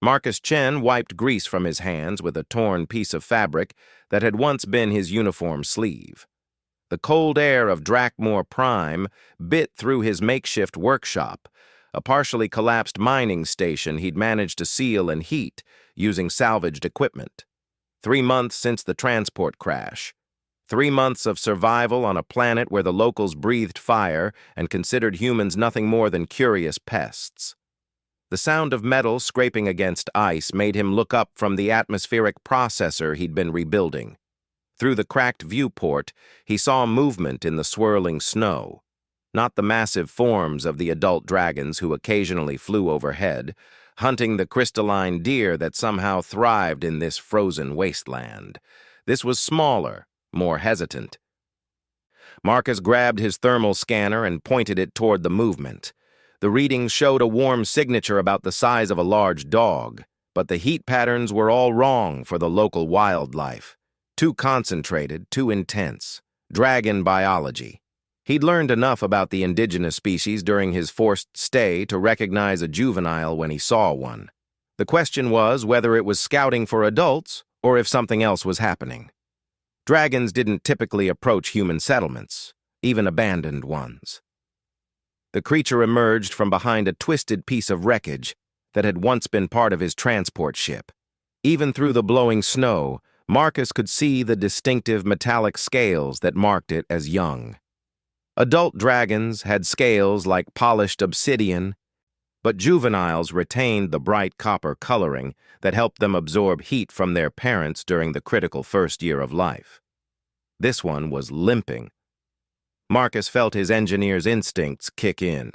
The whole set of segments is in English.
Marcus Chen wiped grease from his hands with a torn piece of fabric that had once been his uniform sleeve. The cold air of Drakmore Prime bit through his makeshift workshop, a partially collapsed mining station he'd managed to seal and heat using salvaged equipment. 3 months since the transport crash. 3 months of survival on a planet where the locals breathed fire and considered humans nothing more than curious pests. The sound of metal scraping against ice made him look up from the atmospheric processor he'd been rebuilding. Through the cracked viewport, he saw movement in the swirling snow. Not the massive forms of the adult dragons who occasionally flew overhead, hunting the crystalline deer that somehow thrived in this frozen wasteland. This was smaller, more hesitant. Marcus grabbed his thermal scanner and pointed it toward the movement. The readings showed a warm signature about the size of a large dog, but the heat patterns were all wrong for the local wildlife. Too concentrated, too intense. Dragon biology. He'd learned enough about the indigenous species during his forced stay to recognize a juvenile when he saw one. The question was whether it was scouting for adults or if something else was happening. Dragons didn't typically approach human settlements, even abandoned ones. The creature emerged from behind a twisted piece of wreckage that had once been part of his transport ship. Even through the blowing snow, Marcus could see the distinctive metallic scales that marked it as young. Adult dragons had scales like polished obsidian, but juveniles retained the bright copper coloring that helped them absorb heat from their parents during the critical first year of life. This one was limping. Marcus felt his engineer's instincts kick in.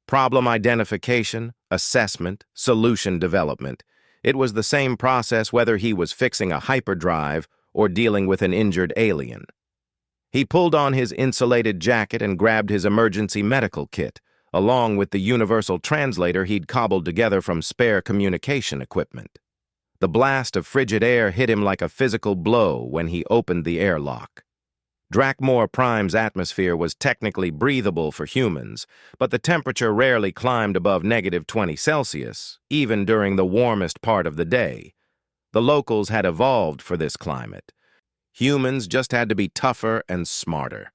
Problem identification, assessment, solution development. It was the same process whether he was fixing a hyperdrive or dealing with an injured alien. He pulled on his insulated jacket and grabbed his emergency medical kit, along with the universal translator he'd cobbled together from spare communication equipment. The blast of frigid air hit him like a physical blow when he opened the airlock. Drakmore Prime's atmosphere was technically breathable for humans, but the temperature rarely climbed above -20 Celsius, even during the warmest part of the day. The locals had evolved for this climate. Humans just had to be tougher and smarter.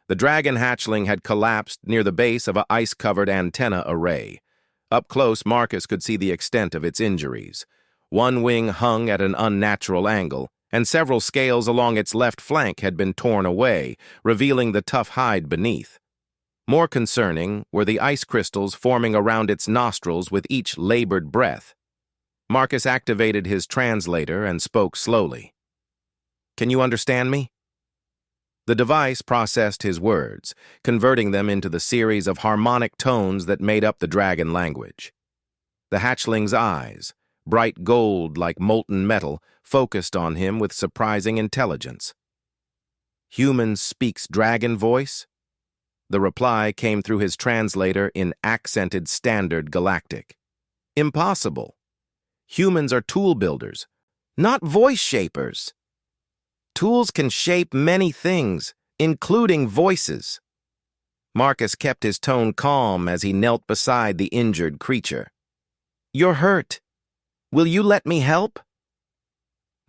The dragon hatchling had collapsed near the base of an ice-covered antenna array. Up close, Marcus could see the extent of its injuries. One wing hung at an unnatural angle, and several scales along its left flank had been torn away, revealing the tough hide beneath. More concerning were the ice crystals forming around its nostrils with each labored breath. Marcus activated his translator and spoke slowly. "Can you understand me?" The device processed his words, converting them into the series of harmonic tones that made up the dragon language. The hatchling's eyes, bright gold like molten metal, focused on him with surprising intelligence. "Human speaks dragon voice?" The reply came through his translator in accented standard Galactic. "Impossible. Humans are tool builders, not voice shapers. Tools can shape many things, including voices." Marcus kept his tone calm as he knelt beside the injured creature. "You're hurt. Will you let me help?"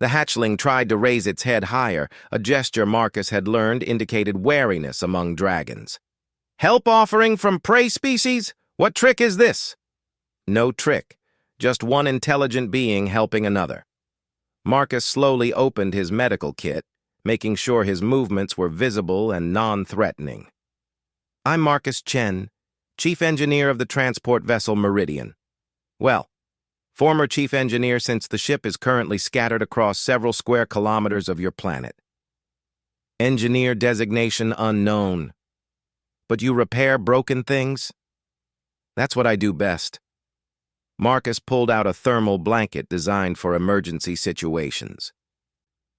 The hatchling tried to raise its head higher, a gesture Marcus had learned indicated wariness among dragons. "Help offering from prey species? What trick is this?" "No trick, just one intelligent being helping another." Marcus slowly opened his medical kit, making sure his movements were visible and non-threatening. "I'm Marcus Chen, Chief Engineer of the transport vessel Meridian. Well, former Chief Engineer since the ship is currently scattered across several square kilometers of your planet. Engineer designation unknown. But you repair broken things? That's what I do best." Marcus pulled out a thermal blanket designed for emergency situations.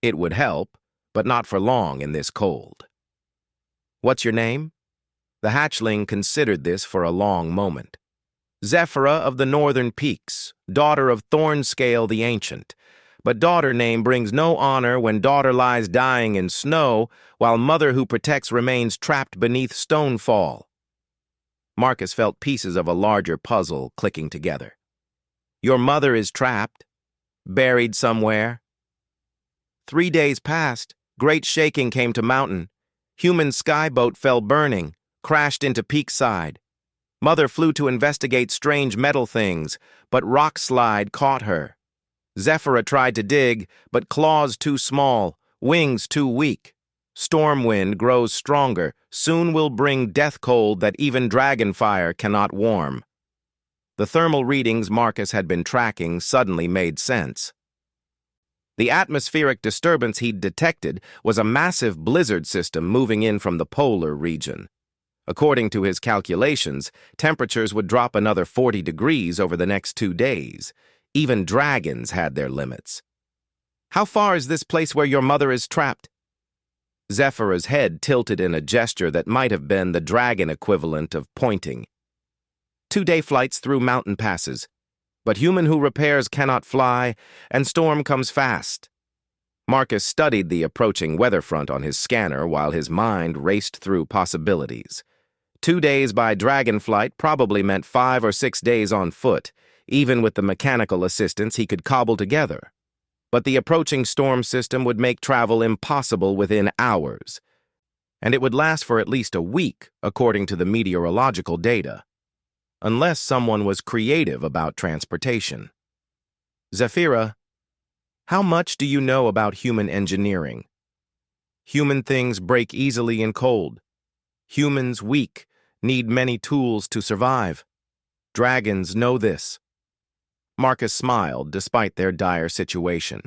It would help, but not for long in this cold. "What's your name?" The hatchling considered this for a long moment. "Zephyra of the Northern Peaks, daughter of Thornscale the Ancient. But daughter name brings no honor when daughter lies dying in snow, while mother who protects remains trapped beneath stonefall." Marcus felt pieces of a larger puzzle clicking together. Your mother is trapped, buried somewhere. 3 days passed. Great shaking came to mountain. Human skyboat fell burning, crashed into Peakside. Mother flew to investigate strange metal things, but rock slide caught her. Zephyra tried to dig, but claws too small, wings too weak. Storm wind grows stronger, soon will bring death cold that even dragonfire cannot warm. The thermal readings Marcus had been tracking suddenly made sense. The atmospheric disturbance he'd detected was a massive blizzard system moving in from the polar region. According to his calculations, temperatures would drop another 40 degrees over the next 2 days. Even dragons had their limits. How far is this place where your mother is trapped? Zephyra's head tilted in a gesture that might have been the dragon equivalent of pointing. 2-day flights through mountain passes. But human who repairs cannot fly, and storm comes fast. Marcus studied the approaching weather front on his scanner while his mind raced through possibilities. 2 days by dragon flight probably meant 5 or 6 days on foot, even with the mechanical assistance he could cobble together. But the approaching storm system would make travel impossible within hours, and it would last for at least a week, according to the meteorological data, unless someone was creative about transportation. Zephyra, how much do you know about human engineering? Human things break easily in cold. Humans, weak, need many tools to survive. Dragons know this. Marcus smiled despite their dire situation.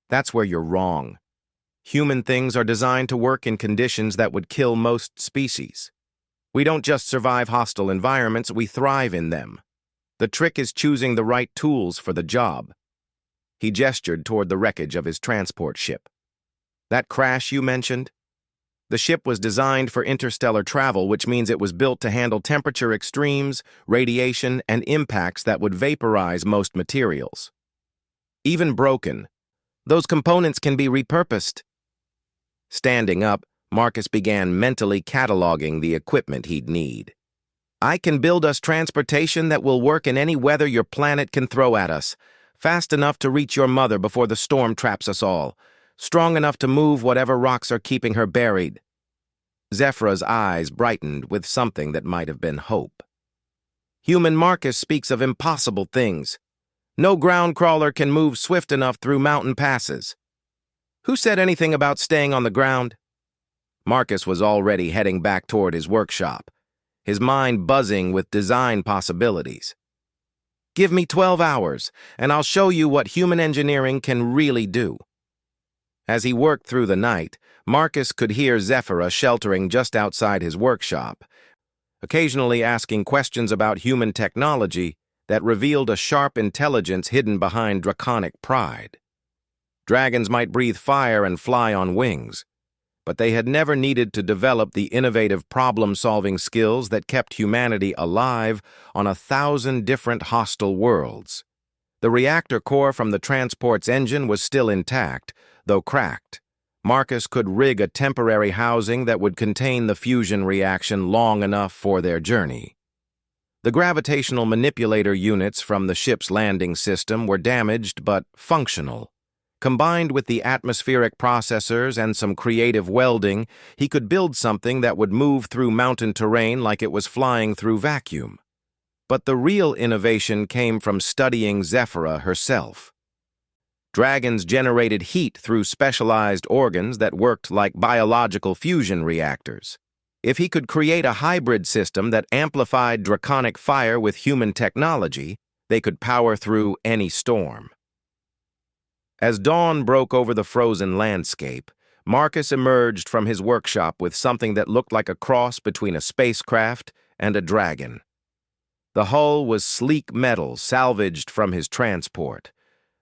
That's where you're wrong. Human things are designed to work in conditions that would kill most species. We don't just survive hostile environments, we thrive in them. The trick is choosing the right tools for the job. He gestured toward the wreckage of his transport ship. That crash you mentioned? The ship was designed for interstellar travel, which means it was built to handle temperature extremes, radiation, and impacts that would vaporize most materials. Even broken, those components can be repurposed. Standing up, Marcus began mentally cataloging the equipment he'd need. I can build us transportation that will work in any weather your planet can throw at us, fast enough to reach your mother before the storm traps us all, strong enough to move whatever rocks are keeping her buried. Zephyra's eyes brightened with something that might have been hope. Human Marcus speaks of impossible things. No ground crawler can move swift enough through mountain passes. Who said anything about staying on the ground? Marcus was already heading back toward his workshop, his mind buzzing with design possibilities. Give me 12 hours, and I'll show you what human engineering can really do. As he worked through the night, Marcus could hear Zephyra sheltering just outside his workshop, occasionally asking questions about human technology that revealed a sharp intelligence hidden behind draconic pride. Dragons might breathe fire and fly on wings, but they had never needed to develop the innovative problem-solving skills that kept humanity alive on 1,000 different hostile worlds. The reactor core from the transport's engine was still intact, though cracked. Marcus could rig a temporary housing that would contain the fusion reaction long enough for their journey. The gravitational manipulator units from the ship's landing system were damaged but functional. Combined with the atmospheric processors and some creative welding, he could build something that would move through mountain terrain like it was flying through vacuum. But the real innovation came from studying Zephyra herself. Dragons generated heat through specialized organs that worked like biological fusion reactors. If he could create a hybrid system that amplified draconic fire with human technology, they could power through any storm. As dawn broke over the frozen landscape, Marcus emerged from his workshop with something that looked like a cross between a spacecraft and a dragon. The hull was sleek metal salvaged from his transport,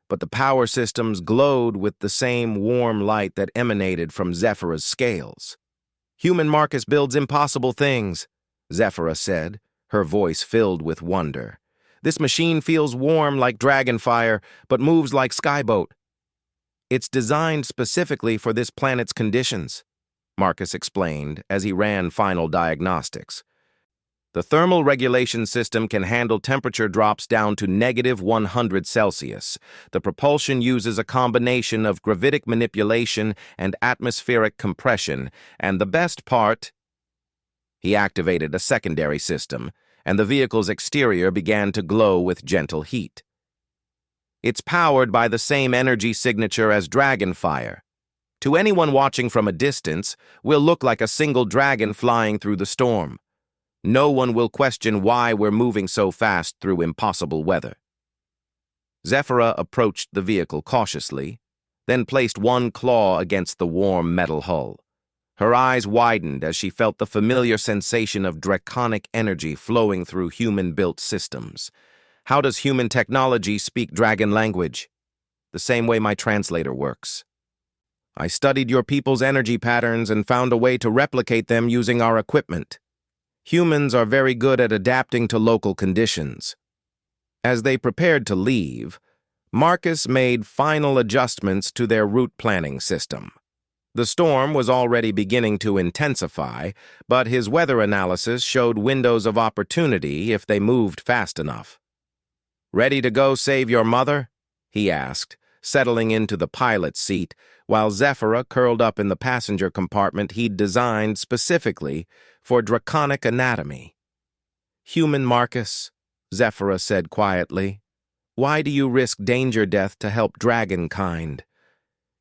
but the power systems glowed with the same warm light that emanated from Zephyra's scales. Human Marcus builds impossible things, Zephyra said, her voice filled with wonder. This machine feels warm like dragonfire, but moves like skyboat. It's designed specifically for this planet's conditions, Marcus explained as he ran final diagnostics. The thermal regulation system can handle temperature drops down to -100 Celsius. The propulsion uses a combination of gravitic manipulation and atmospheric compression, and the best part, he activated a secondary system, and the vehicle's exterior began to glow with gentle heat. It's powered by the same energy signature as Dragonfire. To anyone watching from a distance, we'll look like a single dragon flying through the storm. No one will question why we're moving so fast through impossible weather. Zephyra approached the vehicle cautiously, then placed one claw against the warm metal hull. Her eyes widened as she felt the familiar sensation of draconic energy flowing through human-built systems. How does human technology speak dragon language? The same way my translator works. I studied your people's energy patterns and found a way to replicate them using our equipment. Humans are very good at adapting to local conditions. As they prepared to leave, Marcus made final adjustments to their route planning system. The storm was already beginning to intensify, but his weather analysis showed windows of opportunity if they moved fast enough. "Ready to go save your mother?" he asked, settling into the pilot's seat, while Zephyra curled up in the passenger compartment he'd designed specifically for draconic anatomy. "Human Marcus," Zephyra said quietly, "why do you risk danger death to help dragonkind?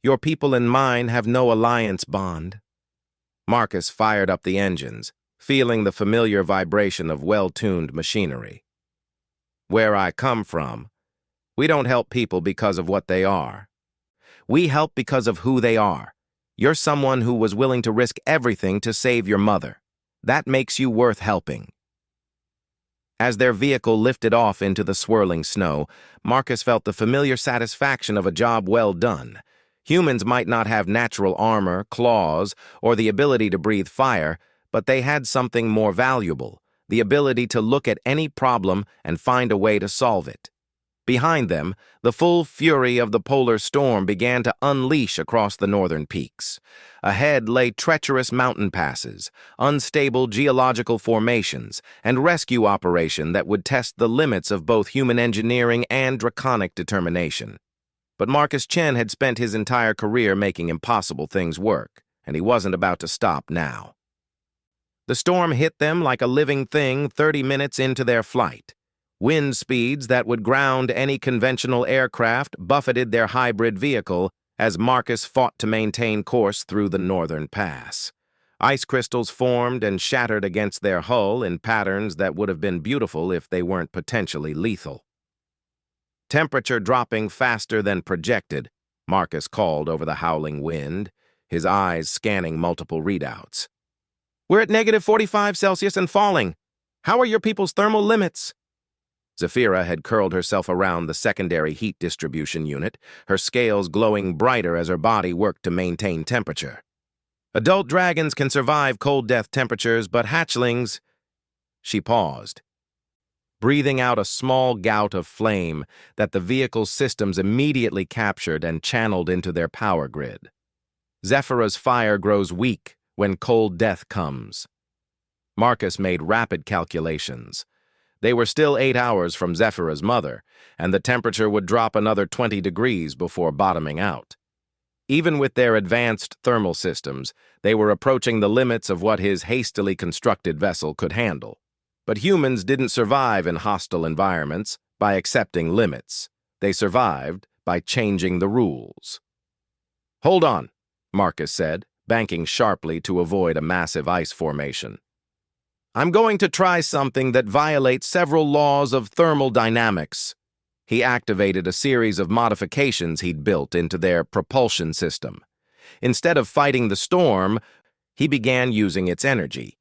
Your people and mine have no alliance bond." Marcus fired up the engines, feeling the familiar vibration of well-tuned machinery. "Where I come from, we don't help people because of what they are. We help because of who they are. You're someone who was willing to risk everything to save your mother. That makes you worth helping." As their vehicle lifted off into the swirling snow, Marcus felt the familiar satisfaction of a job well done. Humans might not have natural armor, claws, or the ability to breathe fire, but they had something more valuable, the ability to look at any problem and find a way to solve it. Behind them, the full fury of the polar storm began to unleash across the northern peaks. Ahead lay treacherous mountain passes, unstable geological formations, and rescue operation that would test the limits of both human engineering and draconic determination. But Marcus Chen had spent his entire career making impossible things work, and he wasn't about to stop now. The storm hit them like a living thing 30 minutes into their flight. Wind speeds that would ground any conventional aircraft buffeted their hybrid vehicle as Marcus fought to maintain course through the northern pass. Ice crystals formed and shattered against their hull in patterns that would have been beautiful if they weren't potentially lethal. Temperature dropping faster than projected, Marcus called over the howling wind, his eyes scanning multiple readouts. "We're at -45 Celsius and falling. How are your people's thermal limits?" Zephyra had curled herself around the secondary heat distribution unit, her scales glowing brighter as her body worked to maintain temperature. "Adult dragons can survive cold death temperatures, but hatchlings—" She paused, breathing out a small gout of flame that the vehicle's systems immediately captured and channeled into their power grid. Zephyra's fire grows weak when cold death comes. Marcus made rapid calculations. They were still 8 hours from Zephyra's mother, and the temperature would drop another 20 degrees before bottoming out. Even with their advanced thermal systems, they were approaching the limits of what his hastily constructed vessel could handle. But humans didn't survive in hostile environments by accepting limits. They survived by changing the rules. "Hold on," Marcus said, banking sharply to avoid a massive ice formation. "I'm going to try something that violates several laws of thermal dynamics." He activated a series of modifications he'd built into their propulsion system. Instead of fighting the storm, he began using its energy.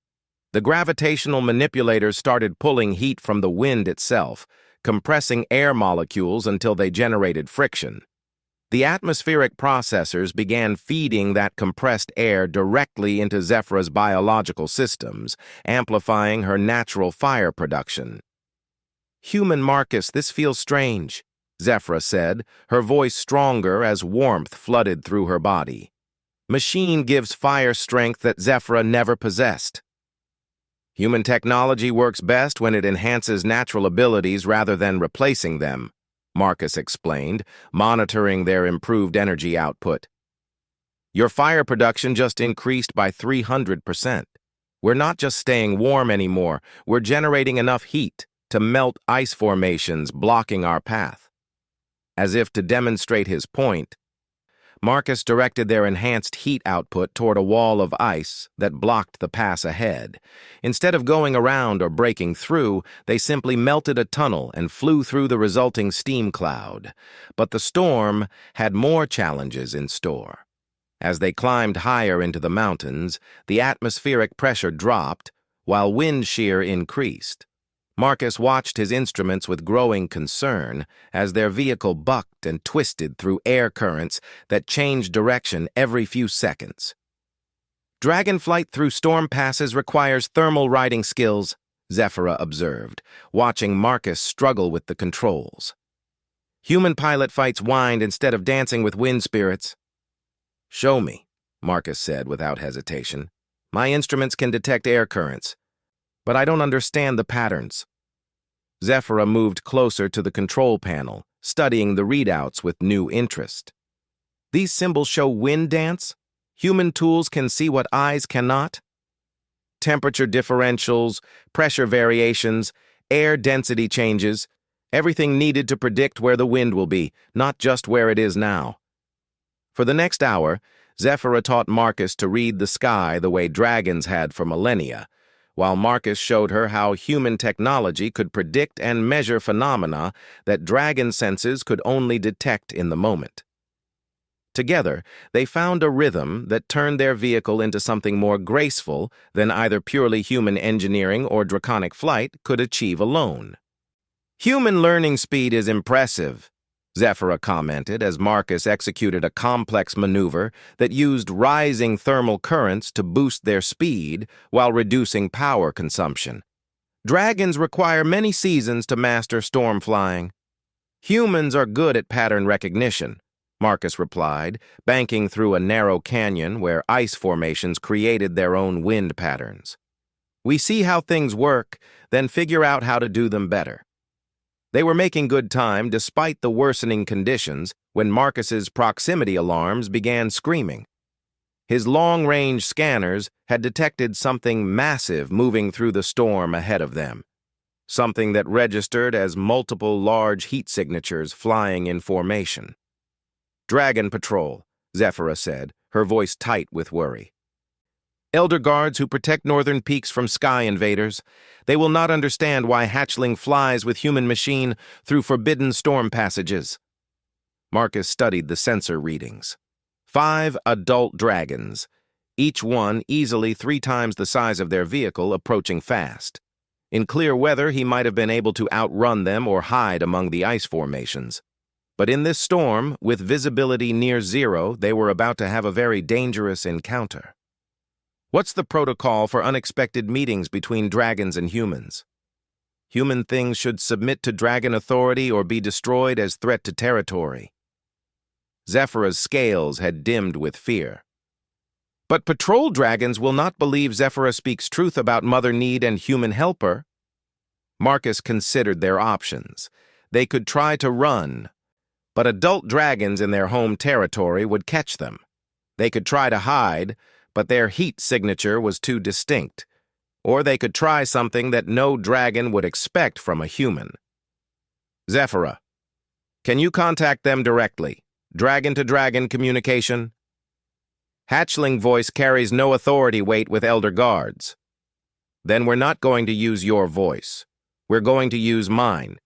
The gravitational manipulators started pulling heat from the wind itself, compressing air molecules until they generated friction. The atmospheric processors began feeding that compressed air directly into Zephyra's biological systems, amplifying her natural fire production. "Human Marcus, this feels strange," Zephyra said, her voice stronger as warmth flooded through her body. "Machine gives fire strength that Zephyra never possessed." Human technology works best when it enhances natural abilities rather than replacing them, Marcus explained, monitoring their improved energy output. Your fire production just increased by 300%. We're not just staying warm anymore, we're generating enough heat to melt ice formations blocking our path. As if to demonstrate his point, Marcus directed their enhanced heat output toward a wall of ice that blocked the pass ahead. Instead of going around or breaking through, they simply melted a tunnel and flew through the resulting steam cloud. But the storm had more challenges in store. As they climbed higher into the mountains, the atmospheric pressure dropped, while wind shear increased. Marcus watched his instruments with growing concern as their vehicle bucked and twisted through air currents that changed direction every few seconds. Dragon flight through storm passes requires thermal riding skills, Zephyra observed, watching Marcus struggle with the controls. Human pilot fights wind instead of dancing with wind spirits. Show me, Marcus said without hesitation. My instruments can detect air currents, but I don't understand the patterns. Zephyra moved closer to the control panel, studying the readouts with new interest. These symbols show wind dance? Human tools can see what eyes cannot? Temperature differentials, pressure variations, air density changes, everything needed to predict where the wind will be, not just where it is now. For the next hour, Zephyra taught Marcus to read the sky the way dragons had for millennia, while Marcus showed her how human technology could predict and measure phenomena that dragon senses could only detect in the moment. Together, they found a rhythm that turned their vehicle into something more graceful than either purely human engineering or draconic flight could achieve alone. Human learning speed is impressive, Zephyra commented as Marcus executed a complex maneuver that used rising thermal currents to boost their speed while reducing power consumption. Dragons require many seasons to master storm flying. Humans are good at pattern recognition, Marcus replied, banking through a narrow canyon where ice formations created their own wind patterns. We see how things work, then figure out how to do them better. They were making good time despite the worsening conditions when Marcus's proximity alarms began screaming. His long-range scanners had detected something massive moving through the storm ahead of them, something that registered as multiple large heat signatures flying in formation. Dragon Patrol, Zephyra said, her voice tight with worry. Elder guards who protect northern peaks from sky invaders. They will not understand why hatchling flies with human machine through forbidden storm passages. Marcus studied the sensor readings. 5 adult dragons, each one easily 3 times the size of their vehicle, approaching fast. In clear weather, he might have been able to outrun them or hide among the ice formations. But in this storm, with visibility near zero, they were about to have a very dangerous encounter. What's the protocol for unexpected meetings between dragons and humans? Human things should submit to dragon authority or be destroyed as threat to territory. Zephyra's scales had dimmed with fear. But patrol dragons will not believe Zephyra speaks truth about Mother Need and human helper. Marcus considered their options. They could try to run, but adult dragons in their home territory would catch them. They could try to hide, but their heat signature was too distinct. Or they could try something that no dragon would expect from a human. Zephyra, can you contact them directly? Dragon-to-dragon communication? Hatchling voice carries no authority weight with elder guards. Then we're not going to use your voice. We're going to use mine.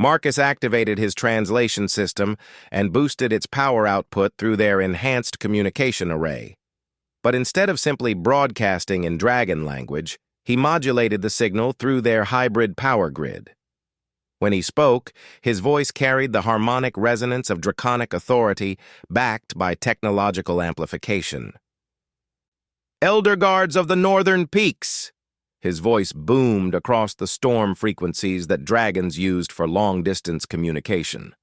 Marcus activated his translation system and boosted its power output through their enhanced communication array. But instead of simply broadcasting in dragon language, he modulated the signal through their hybrid power grid. When he spoke, his voice carried the harmonic resonance of draconic authority backed by technological amplification. Elder guards of the northern peaks! His voice boomed across the storm frequencies that dragons used for long-distance communication.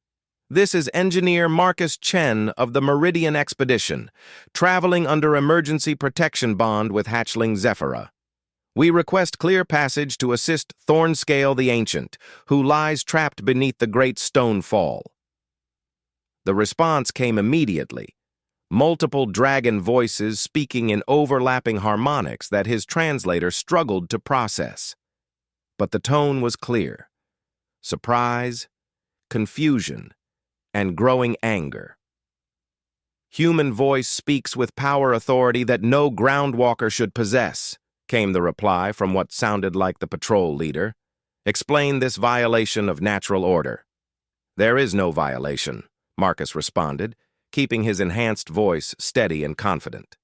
This is Engineer Marcus Chen of the Meridian Expedition, traveling under emergency protection bond with hatchling Zephyra. We request clear passage to assist Thornscale the Ancient, who lies trapped beneath the great stone fall. The response came immediately, multiple dragon voices speaking in overlapping harmonics that his translator struggled to process. But the tone was clear: surprise, confusion, and growing anger. "Human voice speaks with power authority that no groundwalker should possess," came the reply from what sounded like the patrol leader. "Explain this violation of natural order." "There is no violation," Marcus responded, keeping his enhanced voice steady and confident.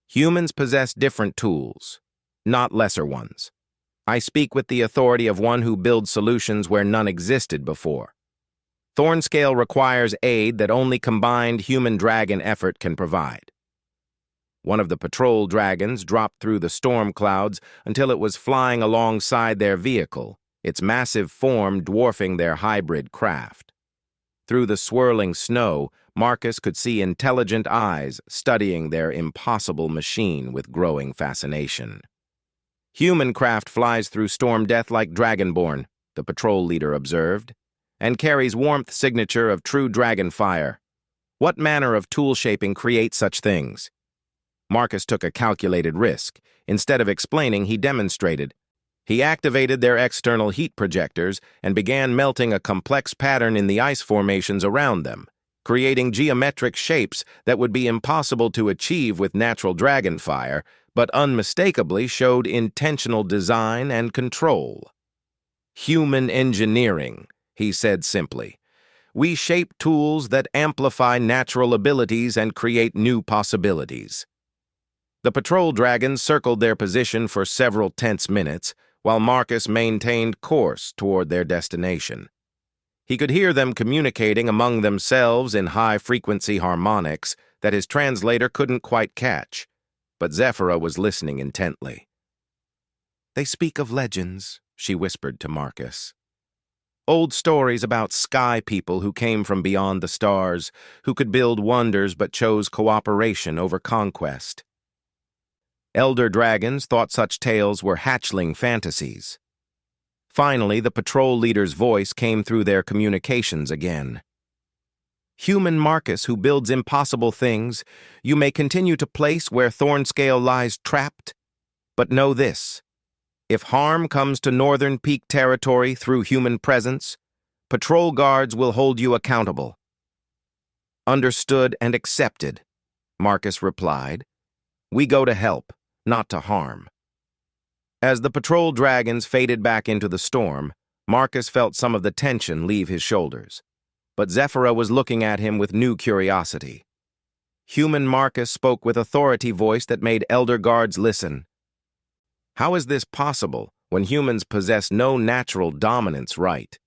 "Humans possess different tools, not lesser ones. I speak with the authority of one who builds solutions where none existed before. Thornscale requires aid that only combined human-dragon effort can provide." One of the patrol dragons dropped through the storm clouds until it was flying alongside their vehicle, its massive form dwarfing their hybrid craft. Through the swirling snow, Marcus could see intelligent eyes studying their impossible machine with growing fascination. "Human craft flies through storm death like dragonborn," the patrol leader observed, "and carries warmth signature of true dragon fire. What manner of tool shaping creates such things?" Marcus took a calculated risk. Instead of explaining, he demonstrated. He activated their external heat projectors and began melting a complex pattern in the ice formations around them, creating geometric shapes that would be impossible to achieve with natural dragon fire, but unmistakably showed intentional design and control. "Human engineering," he said simply. "We shape tools that amplify natural abilities and create new possibilities." The patrol dragons circled their position for several tense minutes, while Marcus maintained course toward their destination. He could hear them communicating among themselves in high-frequency harmonics that his translator couldn't quite catch, but Zephyra was listening intently. "They speak of legends," she whispered to Marcus. "Old stories about sky people who came from beyond the stars, who could build wonders but chose cooperation over conquest. Elder dragons thought such tales were hatchling fantasies." Finally, the patrol leader's voice came through their communications again. "Human Marcus who builds impossible things, you may continue to place where Thornscale lies trapped, but know this: if harm comes to Northern Peak territory through human presence, patrol guards will hold you accountable." "Understood and accepted," Marcus replied. "We go to help, not to harm." As the patrol dragons faded back into the storm, Marcus felt some of the tension leave his shoulders. But Zephyra was looking at him with new curiosity. Human Marcus spoke with authority voice that made elder guards listen. How is this possible when humans possess no natural dominance right?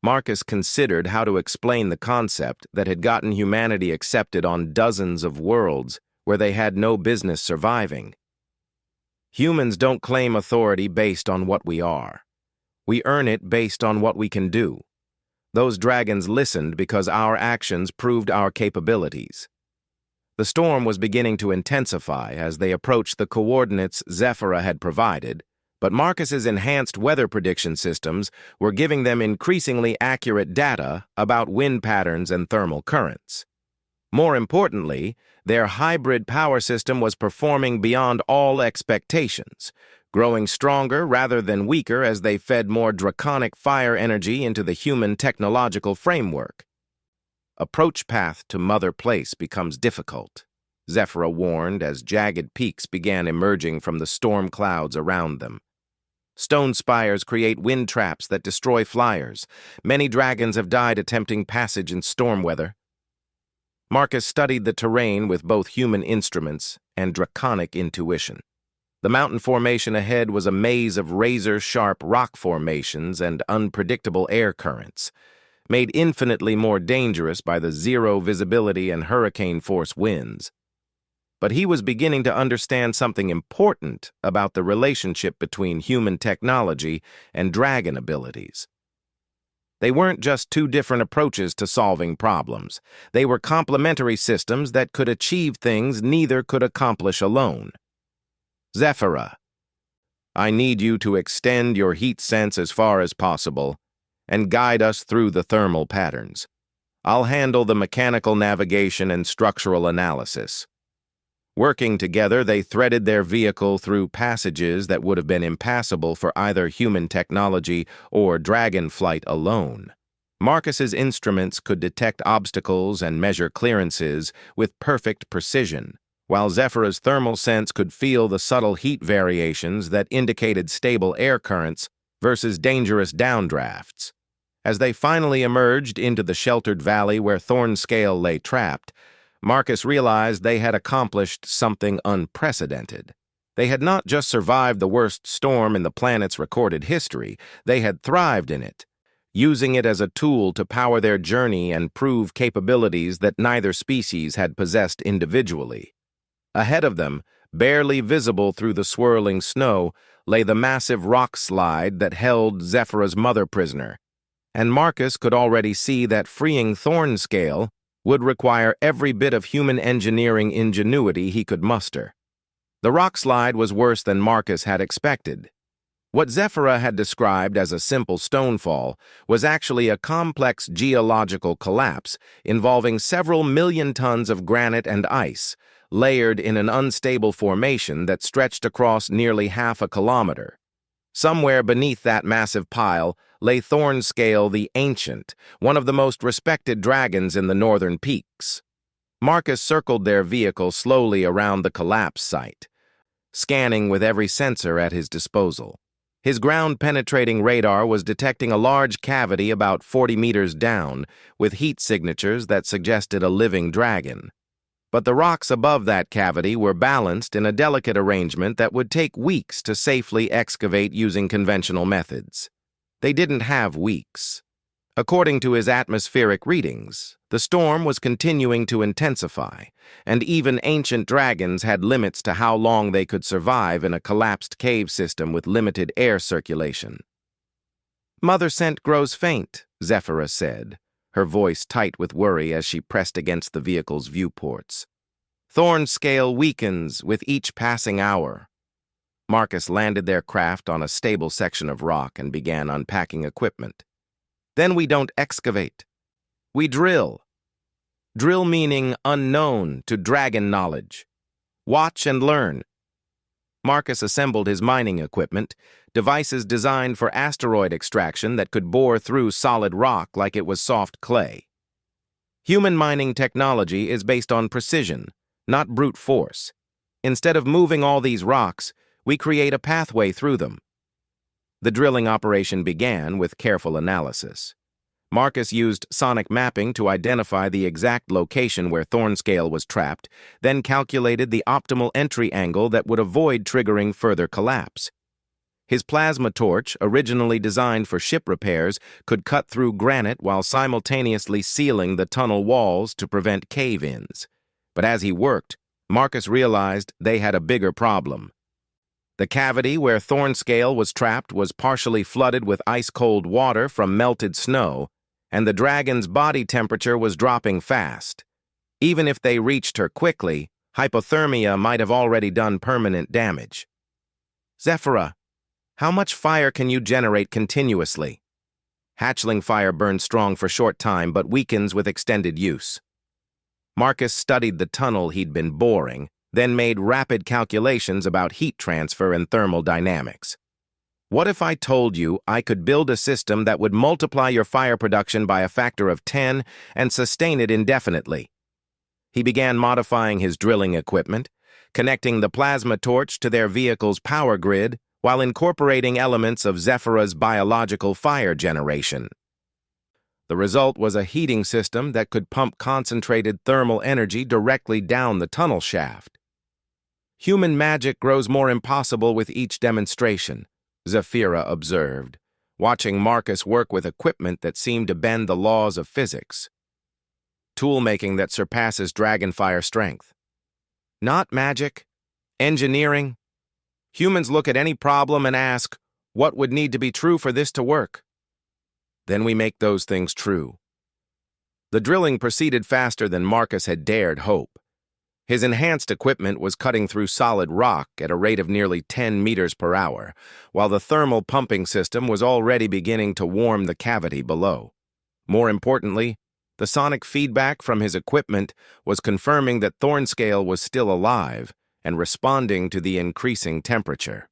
Marcus considered how to explain the concept that had gotten humanity accepted on dozens of worlds where they had no business surviving. Humans don't claim authority based on what we are. We earn it based on what we can do. Those dragons listened because our actions proved our capabilities. The storm was beginning to intensify as they approached the coordinates Zephyra had provided, but Marcus's enhanced weather prediction systems were giving them increasingly accurate data about wind patterns and thermal currents. More importantly, their hybrid power system was performing beyond all expectations, growing stronger rather than weaker as they fed more draconic fire energy into the human technological framework. "Approach path to Mother Place becomes difficult," Zephyra warned as jagged peaks began emerging from the storm clouds around them. "Stone spires create wind traps that destroy flyers. Many dragons have died attempting passage in storm weather." Marcus studied the terrain with both human instruments and draconic intuition. The mountain formation ahead was a maze of razor-sharp rock formations and unpredictable air currents, made infinitely more dangerous by the zero visibility and hurricane-force winds. But he was beginning to understand something important about the relationship between human technology and dragon abilities. They weren't just two different approaches to solving problems. They were complementary systems that could achieve things neither could accomplish alone. "Zephyra," I need you to extend your heat sense as far as possible and guide us through the thermal patterns. I'll handle the mechanical navigation and structural analysis." Working together, they threaded their vehicle through passages that would have been impassable for either human technology or dragon flight alone. Marcus's instruments could detect obstacles and measure clearances with perfect precision, while Zephyr's thermal sense could feel the subtle heat variations that indicated stable air currents versus dangerous downdrafts. As they finally emerged into the sheltered valley where Thornscale lay trapped, Marcus realized they had accomplished something unprecedented. They had not just survived the worst storm in the planet's recorded history, they had thrived in it, using it as a tool to power their journey and prove capabilities that neither species had possessed individually. Ahead of them, barely visible through the swirling snow, lay the massive rock slide that held Zephyr's mother prisoner, and Marcus could already see that freeing Thornscale would require every bit of human engineering ingenuity he could muster. The rock slide was worse than Marcus had expected. What Zephyra had described as a simple stonefall was actually a complex geological collapse involving several million tons of granite and ice, layered in an unstable formation that stretched across nearly half a kilometer. Somewhere beneath that massive pile lay Thornscale the Ancient, one of the most respected dragons in the northern peaks. Marcus circled their vehicle slowly around the collapse site, scanning with every sensor at his disposal. His ground-penetrating radar was detecting a large cavity about 40 meters down, with heat signatures that suggested a living dragon. But the rocks above that cavity were balanced in a delicate arrangement that would take weeks to safely excavate using conventional methods. They didn't have weeks. According to his atmospheric readings, the storm was continuing to intensify, and even ancient dragons had limits to how long they could survive in a collapsed cave system with limited air circulation. "Mother scent grows faint," Zephyrus said, her voice tight with worry as she pressed against the vehicle's viewports. "Thornscale weakens with each passing hour." Marcus landed their craft on a stable section of rock and began unpacking equipment. "Then we don't excavate. We drill. Drill meaning unknown to dragon knowledge. Watch and learn." Marcus assembled his mining equipment, devices designed for asteroid extraction that could bore through solid rock like it was soft clay. Human mining technology is based on precision, not brute force. Instead of moving all these rocks, we create a pathway through them. The drilling operation began with careful analysis. Marcus used sonic mapping to identify the exact location where Thornscale was trapped, then calculated the optimal entry angle that would avoid triggering further collapse. His plasma torch, originally designed for ship repairs, could cut through granite while simultaneously sealing the tunnel walls to prevent cave-ins. But as he worked, Marcus realized they had a bigger problem. The cavity where Thornscale was trapped was partially flooded with ice-cold water from melted snow, and the dragon's body temperature was dropping fast. Even if they reached her quickly, hypothermia might have already done permanent damage. "Zephyrah, how much fire can you generate continuously?" "Hatchling fire burns strong for short time but weakens with extended use." Marcus studied the tunnel he'd been boring, then made rapid calculations about heat transfer and thermal dynamics. "What if I told you I could build a system that would multiply your fire production by a factor of 10 and sustain it indefinitely?" He began modifying his drilling equipment, connecting the plasma torch to their vehicle's power grid while incorporating elements of Zephyrah's biological fire generation. The result was a heating system that could pump concentrated thermal energy directly down the tunnel shaft. "Human magic grows more impossible with each demonstration," Zephyrah observed, watching Marcus work with equipment that seemed to bend the laws of physics. "Tool-making that surpasses dragonfire strength." "Not magic. Engineering. Humans look at any problem and ask, what would need to be true for this to work? Then we make those things true." The drilling proceeded faster than Marcus had dared hope. His enhanced equipment was cutting through solid rock at a rate of nearly 10 meters per hour, while the thermal pumping system was already beginning to warm the cavity below. More importantly, the sonic feedback from his equipment was confirming that Thornscale was still alive and responding to the increasing temperature.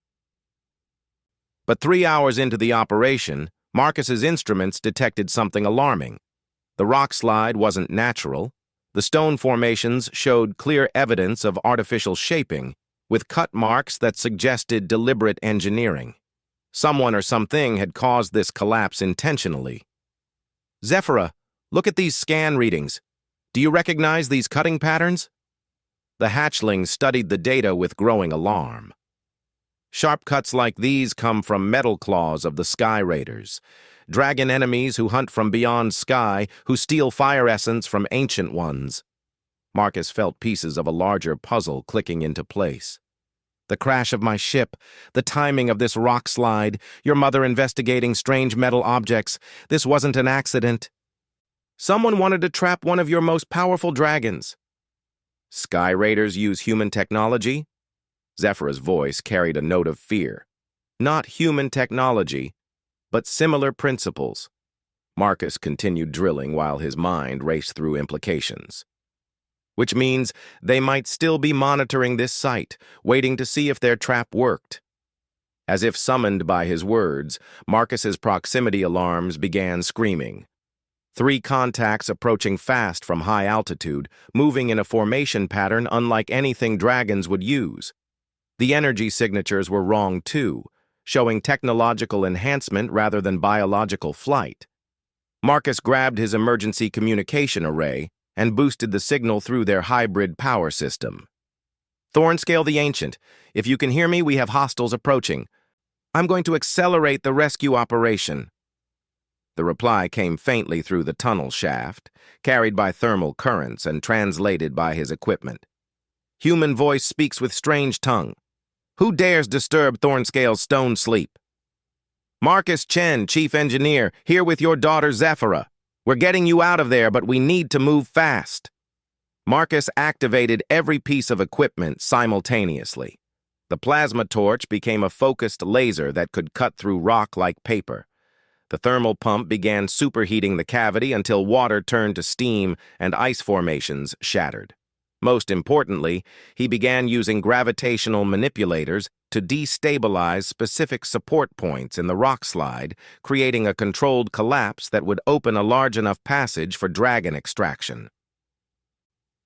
But 3 hours into the operation, Marcus's instruments detected something alarming. The rock slide wasn't natural. The stone formations showed clear evidence of artificial shaping, with cut marks that suggested deliberate engineering. Someone or something had caused this collapse intentionally. "Zephyra, look at these scan readings. Do you recognize these cutting patterns?" The hatchling studied the data with growing alarm. Sharp cuts like these come from metal claws of the Sky Raiders, dragon enemies who hunt from beyond sky, who steal fire essence from ancient ones. Marcus felt pieces of a larger puzzle clicking into place. The crash of my ship, the timing of this rock slide, your mother investigating strange metal objects. This wasn't an accident. Someone wanted to trap one of your most powerful dragons. Sky Raiders use human technology? Zephyra's voice carried a note of fear. Not human technology, but similar principles. Marcus continued drilling while his mind raced through implications. Which means they might still be monitoring this site, waiting to see if their trap worked. As if summoned by his words, Marcus's proximity alarms began screaming. 3 contacts approaching fast from high altitude, moving in a formation pattern unlike anything dragons would use. The energy signatures were wrong too, showing technological enhancement rather than biological flight. Marcus grabbed his emergency communication array and boosted the signal through their hybrid power system. "Thornscale the Ancient, if you can hear me, we have hostiles approaching. I'm going to accelerate the rescue operation." The reply came faintly through the tunnel shaft, carried by thermal currents and translated by his equipment. Human voice speaks with strange tongue. "Who dares disturb Thornscale's stone sleep?" "Marcus Chen, Chief Engineer, here with your daughter Zephyra. We're getting you out of there, but we need to move fast." Marcus activated every piece of equipment simultaneously. The plasma torch became a focused laser that could cut through rock like paper. The thermal pump began superheating the cavity until water turned to steam and ice formations shattered. Most importantly, he began using gravitational manipulators to destabilize specific support points in the rock slide, creating a controlled collapse that would open a large enough passage for dragon extraction.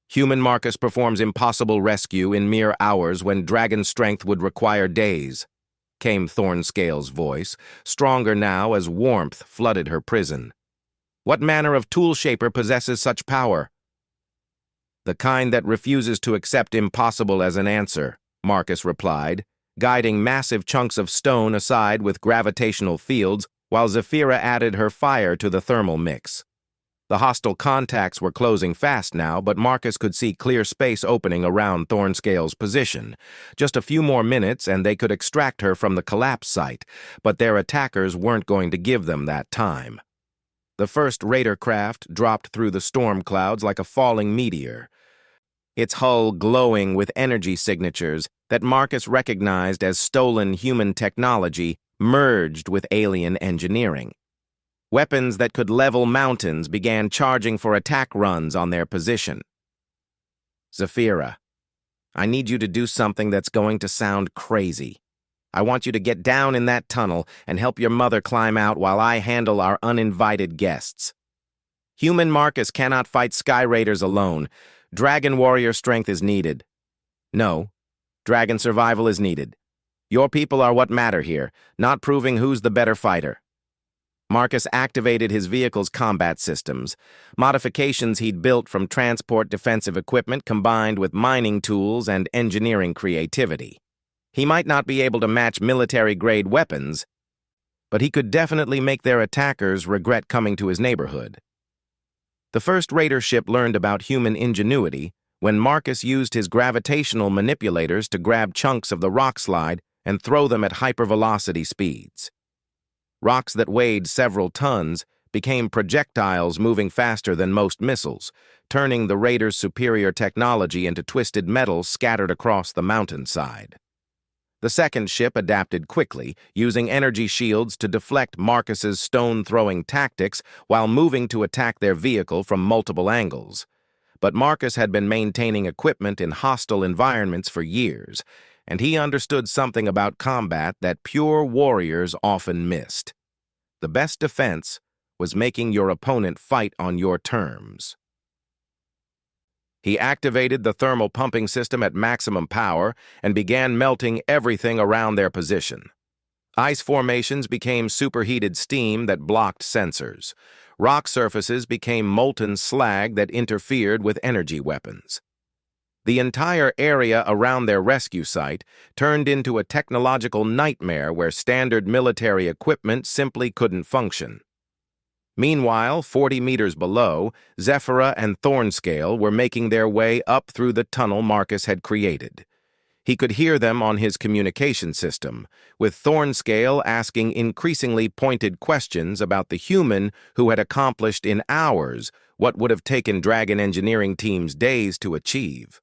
Human Marcus performs impossible rescue in mere hours when dragon strength would require days, came Thornscale's voice, stronger now as warmth flooded her prison. "What manner of tool shaper possesses such power?" "The kind that refuses to accept impossible as an answer," Marcus replied, guiding massive chunks of stone aside with gravitational fields while Zephyra added her fire to the thermal mix. The hostile contacts were closing fast now, but Marcus could see clear space opening around Thornscale's position. Just a few more minutes and they could extract her from the collapse site, but their attackers weren't going to give them that time. The first raider craft dropped through the storm clouds like a falling meteor, its hull glowing with energy signatures that Marcus recognized as stolen human technology merged with alien engineering. Weapons that could level mountains began charging for attack runs on their position. "Zephyra, I need you to do something that's going to sound crazy. I want you to get down in that tunnel and help your mother climb out while I handle our uninvited guests. Human Marcus cannot fight Sky Raiders alone. Dragon warrior strength is needed. No, dragon survival is needed. Your people are what matter here, not proving who's the better fighter." Marcus activated his vehicle's combat systems, modifications he'd built from transport defensive equipment combined with mining tools and engineering creativity. He might not be able to match military-grade weapons, but he could definitely make their attackers regret coming to his neighborhood. The first raider ship learned about human ingenuity when Marcus used his gravitational manipulators to grab chunks of the rock slide and throw them at hypervelocity speeds. Rocks that weighed several tons became projectiles moving faster than most missiles, turning the raiders' superior technology into twisted metal scattered across the mountainside. The second ship adapted quickly, using energy shields to deflect Marcus's stone-throwing tactics while moving to attack their vehicle from multiple angles. But Marcus had been maintaining equipment in hostile environments for years, and he understood something about combat that pure warriors often missed. The best defense was making your opponent fight on your terms. He activated the thermal pumping system at maximum power and began melting everything around their position. Ice formations became superheated steam that blocked sensors. Rock surfaces became molten slag that interfered with energy weapons. The entire area around their rescue site turned into a technological nightmare where standard military equipment simply couldn't function. Meanwhile, 40 meters below, Zephyra and Thornscale were making their way up through the tunnel Marcus had created. He could hear them on his communication system, with Thornscale asking increasingly pointed questions about the human who had accomplished in hours what would have taken Dragon engineering teams days to achieve.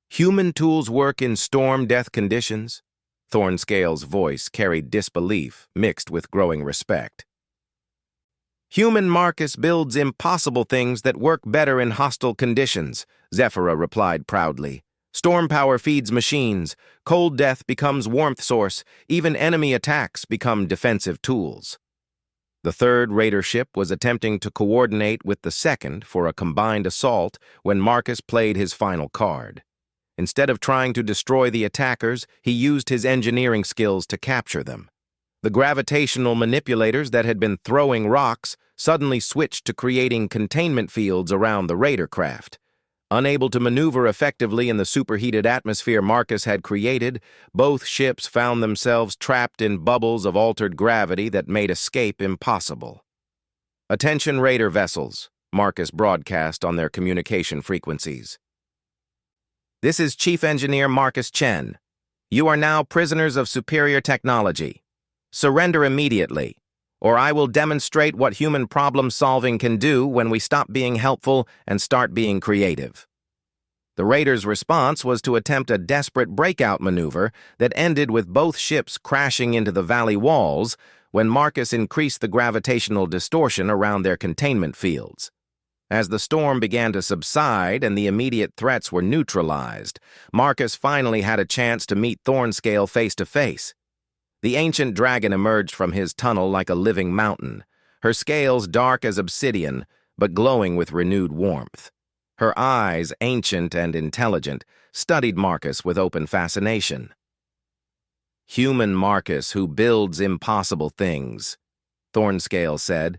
Human tools work in storm-death conditions? Thornscale's voice carried disbelief mixed with growing respect. Human Marcus builds impossible things that work better in hostile conditions, Zephyra replied proudly. Storm power feeds machines, cold death becomes warmth source, even enemy attacks become defensive tools. The third raider ship was attempting to coordinate with the second for a combined assault when Marcus played his final card. Instead of trying to destroy the attackers, he used his engineering skills to capture them. The gravitational manipulators that had been throwing rocks suddenly switched to creating containment fields around the raider craft. Unable to maneuver effectively in the superheated atmosphere Marcus had created, both ships found themselves trapped in bubbles of altered gravity that made escape impossible. "Attention raider vessels," Marcus broadcast on their communication frequencies. "This is Chief Engineer Marcus Chen. You are now prisoners of superior technology. Surrender immediately, or I will demonstrate what human problem-solving can do when we stop being helpful and start being creative." The raiders' response was to attempt a desperate breakout maneuver that ended with both ships crashing into the valley walls when Marcus increased the gravitational distortion around their containment fields. As the storm began to subside and the immediate threats were neutralized, Marcus finally had a chance to meet Thornscale face-to-face. The ancient dragon emerged from his tunnel like a living mountain, her scales dark as obsidian, but glowing with renewed warmth. Her eyes, ancient and intelligent, studied Marcus with open fascination. "Human Marcus who builds impossible things," Thornscale said,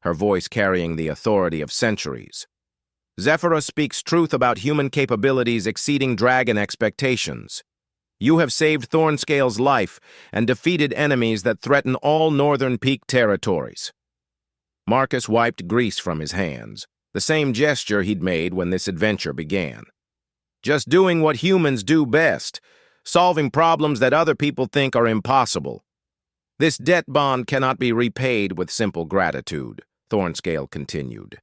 her voice carrying the authority of centuries. "Zephyra speaks truth about human capabilities exceeding dragon expectations. You have saved Thornscale's life and defeated enemies that threaten all northern peak territories." Marcus wiped grease from his hands, the same gesture he'd made when this adventure began. "Just doing what humans do best, solving problems that other people think are impossible. This debt bond cannot be repaid with simple gratitude," Thornscale continued.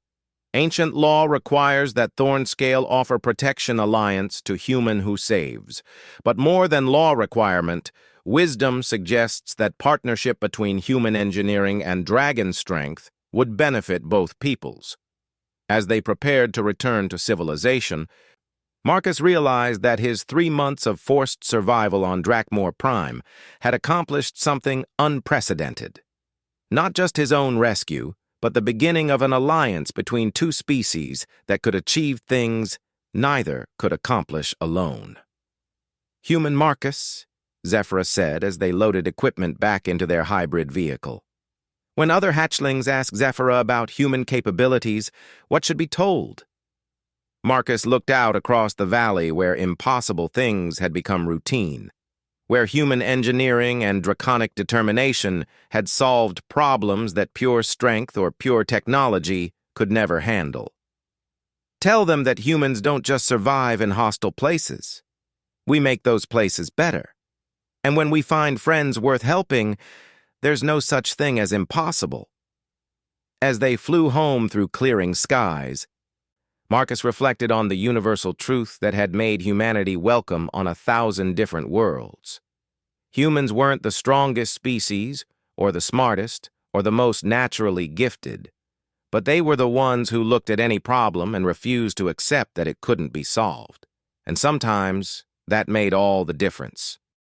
"Ancient law requires that Thornscale offer protection alliance to human who saves. But more than law requirement, wisdom suggests that partnership between human engineering and dragon strength would benefit both peoples." As they prepared to return to civilization, Marcus realized that his 3 months of forced survival on Drakmor Prime had accomplished something unprecedented. Not just his own rescue, but the beginning of an alliance between two species that could achieve things neither could accomplish alone. "Human Marcus," Zephyra said as they loaded equipment back into their hybrid vehicle. "When other hatchlings ask Zephyra about human capabilities, what should be told?" Marcus looked out across the valley where impossible things had become routine, where human engineering and draconic determination had solved problems that pure strength or pure technology could never handle. "Tell them that humans don't just survive in hostile places. We make those places better. And when we find friends worth helping, there's no such thing as impossible." As they flew home through clearing skies, Marcus reflected on the universal truth that had made humanity welcome on 1,000 different worlds. Humans weren't the strongest species, or the smartest, or the most naturally gifted, but they were the ones who looked at any problem and refused to accept that it couldn't be solved. And sometimes, that made all the difference.